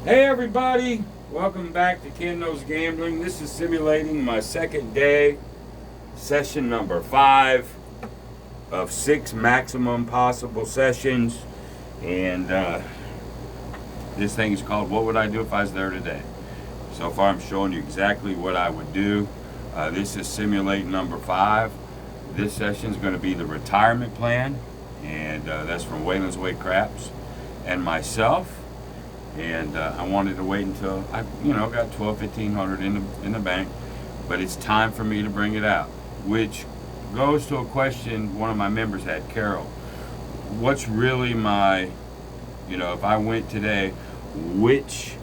Hey everybody, welcome back to Ken Knows Gambling. This is simulating my second day, session number 5 of 6 maximum possible sessions. And this thing is called What Would I Do If I Was There Today? So far I'm showing you exactly what I would do. This is simulating number 5. This session is going to be the retirement plan, and that's from Wayland's Way Craps and myself. And I wanted to wait until I, got $1,200-1,500 in the bank, but it's time for me to bring it out, which goes to a question one of my members had, Carol. What's really my, if I went today, which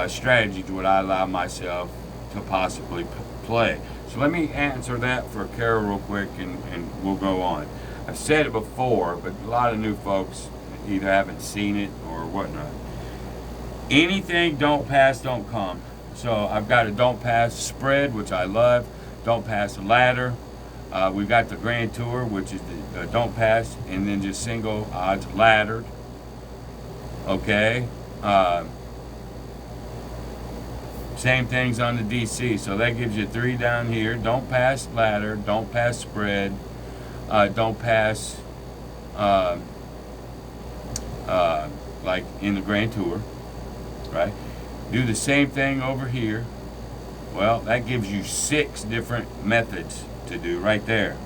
strategies would I allow myself to possibly play? So let me answer that for Carol real quick, and we'll go on. I've said it before, but a lot of new folks either haven't seen it or whatnot. Anything don't pass, don't come. So I've got a don't pass spread, which I love. Don't pass ladder. We've got the Grand Tour, which is the don't pass, and then just single odds laddered. Okay. Same things on the DC. So that gives you 3 down here. Don't pass ladder. Don't pass spread. Don't pass like in the Grand Tour. Right? Do the same thing over here. Well, that gives you 6 different methods to do right there.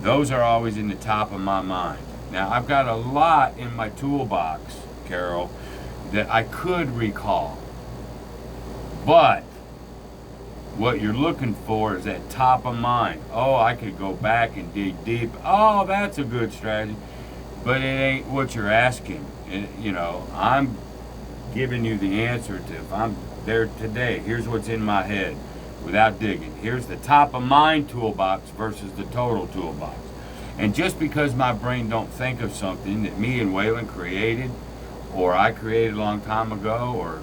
Those are always in the top of my mind. Now, I've got a lot in my toolbox, Carol, that I could recall. But what you're looking for is that top of mind. Oh, I could go back and dig deep. Oh, that's a good strategy. But it ain't what you're asking. I'm giving you the answer to if I'm there today. Here's what's in my head without digging. Here's the top of mind toolbox versus the total toolbox. And just because my brain don't think of something that me and Wayland created, or I created a long time ago, or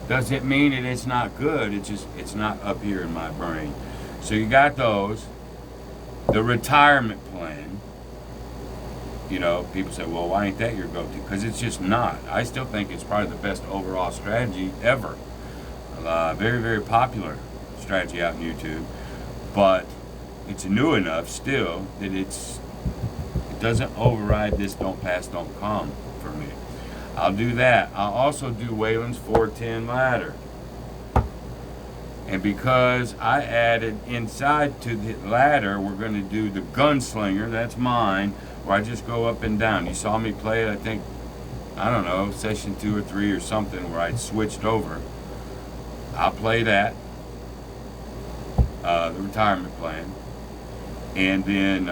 doesn't mean that it's not good. It's not up here in my brain. So you got those. The retirement plan. People say, well, why ain't that your go-to? Because it's just not. I still think it's probably the best overall strategy ever. Very, very popular strategy out on YouTube. But it's new enough still that it doesn't override this don't pass, don't come for me. I'll do that. I'll also do Wayland's 410 ladder. And because I added inside to the ladder, we're going to do the gunslinger. That's mine. Where I just go up and down. You saw me play it, I think, session 2 or 3 or something, where I switched over. I'll play that, the retirement plan, and then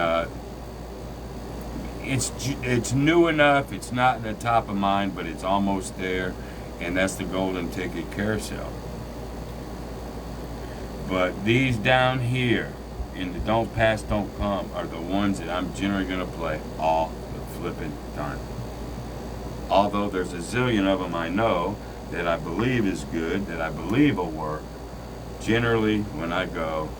it's new enough. It's not in the top of mind, but it's almost there, and that's the golden ticket carousel. But these down here in the don't pass, don't come are the ones that I'm generally going to play all the flipping time. Although there's a zillion of them I know that I believe is good, that I believe will work. Generally, when I go,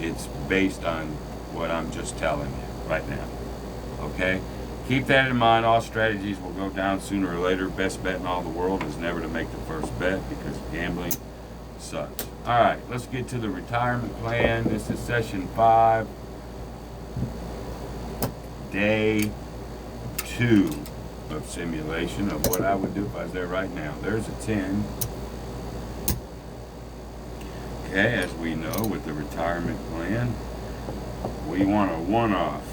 it's based on what I'm just telling you right now. Okay? Keep that in mind. All strategies will go down sooner or later. Best bet in all the world is never to make the first bet, because gambling sucks. All right, let's get to the retirement plan. This is session 5, day 2 of simulation of what I would do if I was there right now. There's a 10. Okay, as we know with the retirement plan, we want a one-off.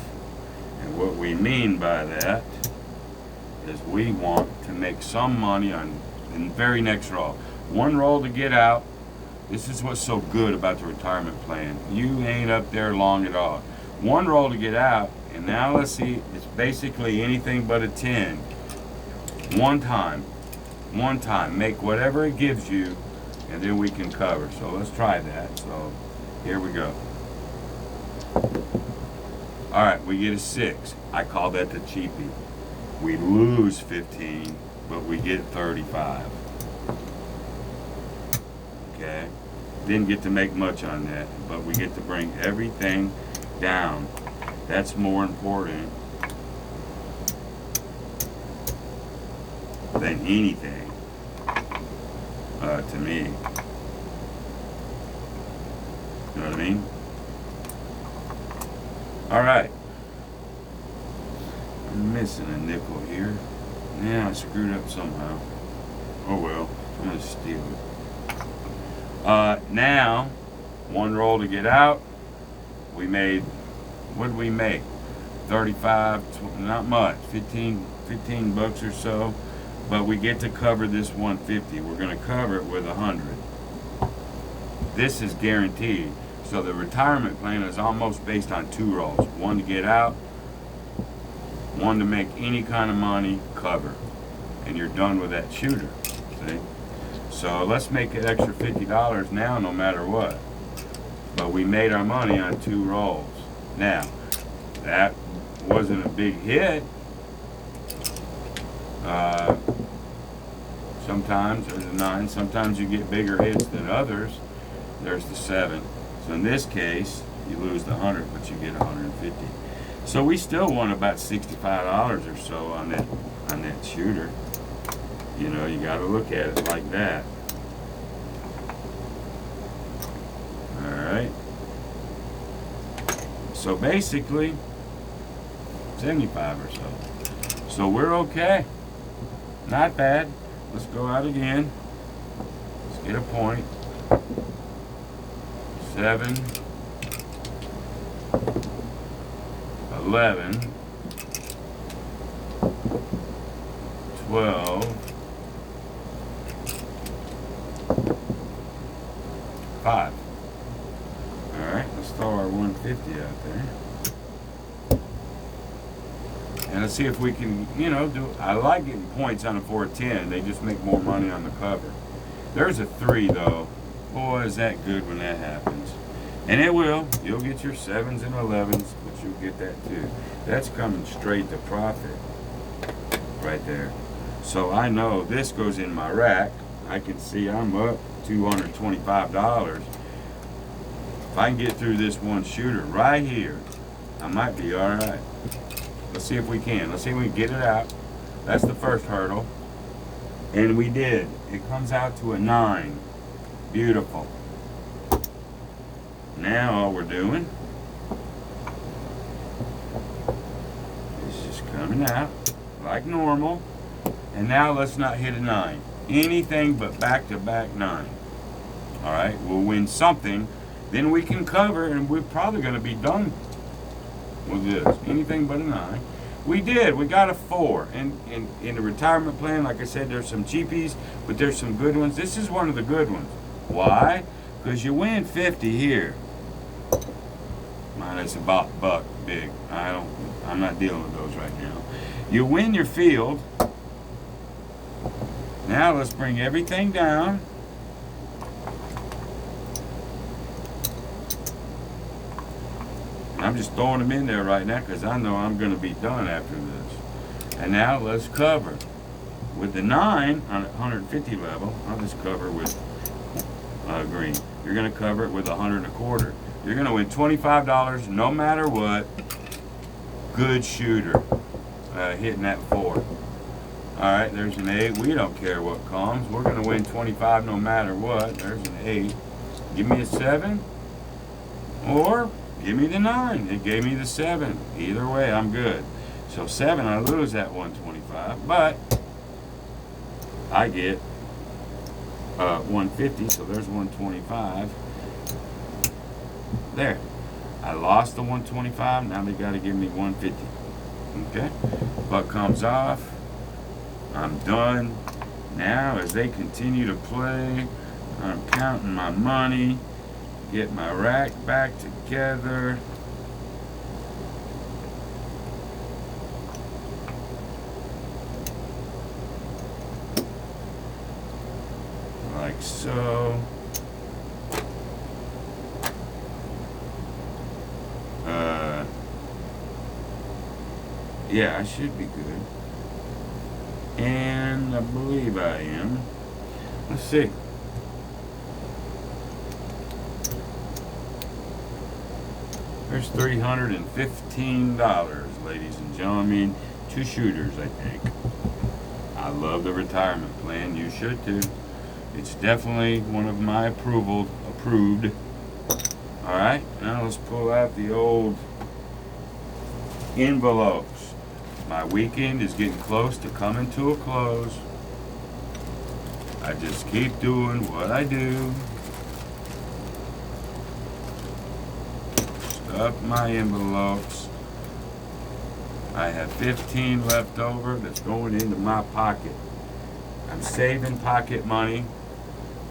And what we mean by that is we want to make some money on the very next roll. One roll to get out. This is what's so good about the retirement plan. You ain't up there long at all. One roll to get out, and now let's see, it's basically anything but a 10. One time. Make whatever it gives you, and then we can cover. So let's try that. So here we go. All right, we get a 6. I call that the cheapie. We lose 15, but we get 35. Okay? Didn't get to make much on that, but we get to bring everything down. That's more important than anything. to me. You know what I mean? All right. I'm missing a nickel here. Yeah, I screwed up somehow. Oh well, I'm gonna steal it. Now, one roll to get out. We made, what did we make? 35, not much, 15 bucks or so. But we get to cover this 150. We're gonna cover it with 100. This is guaranteed. So the retirement plan is almost based on 2 rolls. One to get out, one to make any kind of money, cover. And you're done with that shooter, see? So let's make an extra $50 now no matter what. But we made our money on 2 rolls. Now, that wasn't a big hit. Sometimes there's a 9, sometimes you get bigger hits than others. There's the 7. So in this case, you lose the 100, but you get 150. So we still won about $65 or so on that shooter. You know, you got to look at it like that. All right. So basically, 75 or so. So we're okay. Not bad. Let's go out again. Let's get a point. 7, 11, 12, 5. Alright, let's throw our 150 out there. And let's see if we can, you know, I like getting points on a 410. They just make more money on the cover. There's a 3 though. Boy, is that good when that happens. And it will. You'll get your 7s and 11s, but you'll get that too. That's coming straight to profit right there. So I know this goes in my rack. I can see I'm up $225. If I can get through this one shooter right here, I might be all right. Let's see if we can. Let's see if we can get it out. That's the first hurdle. And we did. It comes out to a 9. Beautiful. Now all we're doing is just coming out like normal. And now let's not hit a 9. Anything but back-to-back 9. Alright, we'll win something. Then we can cover, and we're probably going to be done with this. Anything but a 9. We did. We got a 4. And in the retirement plan, like I said, there's some cheapies, but there's some good ones. This is one of the good ones. Why? Because you win 50 here. Mine is about buck big. I'm not dealing with those right now. You win your field. Now let's bring everything down. I'm just throwing them in there right now because I know I'm going to be done after this. And now let's cover. With the 9 on 150 level, I'll just cover with green. You're going to cover it with 125. You're going to win $25 no matter what. Good shooter. Hitting that 4. Alright, there's an 8. We don't care what comes. We're going to win 25 no matter what. There's an 8. Give me a 7. Or give me the 9. It gave me the 7. Either way, I'm good. So 7, I lose that 125. But I get 150. So there's 125. There. I lost the 125. Now they got to give me 150. Okay. Buck comes off. I'm done. Now, as they continue to play, I'm counting my money, get my rack back together. Like so. Yeah, I should be good. And I believe I am. Let's see. There's $315, ladies and gentlemen. 2 shooters, I think. I love the retirement plan. You should too. It's definitely one of my approved. All right, now let's pull out the old envelopes. My weekend is getting close to coming to a close. I just keep doing what I do. Stuff my envelopes. I have 15 left over that's going into my pocket. I'm saving pocket money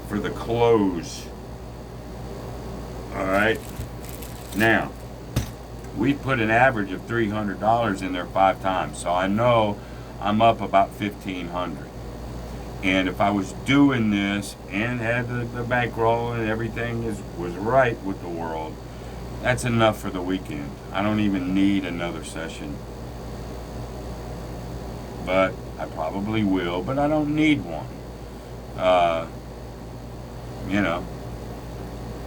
for the close. All right. Now, we put an average of $300 in there 5 times, so I know I'm up about $1,500. And if I was doing this and had the bankroll and everything was right with the world, that's enough for the weekend. I don't even need another session. But I probably will, but I don't need one.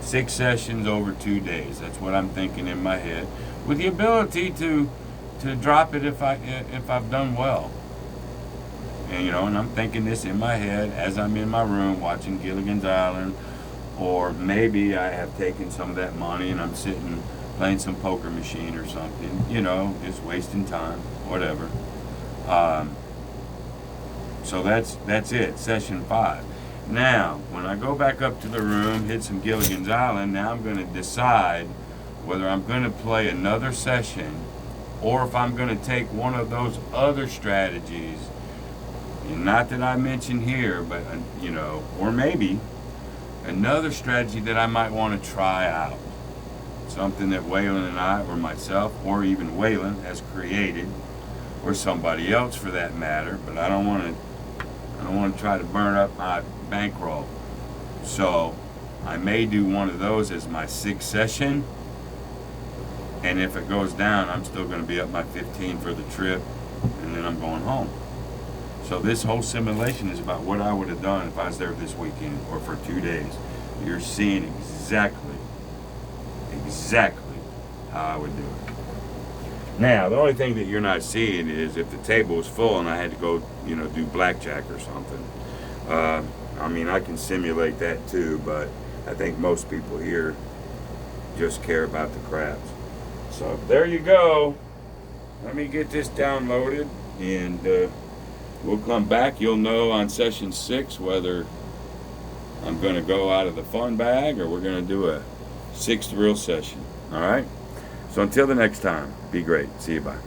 6 sessions over 2 days. That's what I'm thinking in my head, with the ability to drop it if I've done well. And I'm thinking this in my head as I'm in my room watching Gilligan's Island, or maybe I have taken some of that money and I'm sitting playing some poker machine or something. Just wasting time, whatever. So that's it, session 5. Now, when I go back up to the room, hit some Gilligan's Island, now I'm going to decide whether I'm going to play another session or if I'm going to take one of those other strategies, not that I mentioned here, but, or maybe another strategy that I might want to try out. Something that Waylon and I, or myself, or even Waylon has created, or somebody else for that matter, but I don't want to try to burn up my bankroll. So I may do one of those as my 6th session, and if it goes down, I'm still going to be up my 15 for the trip, and then I'm going home. So this whole simulation is about what I would have done if I was there this weekend or for 2 days. You're seeing exactly how I would do it. Now, the only thing that you're not seeing is if the table was full and I had to go, do blackjack or something. I can simulate that too, but I think most people here just care about the craps. So there you go. Let me get this downloaded, and we'll come back. You'll know on session 6 whether I'm going to go out of the fun bag or we're going to do a 6th real session. All right? So until the next time, be great. See you. Bye.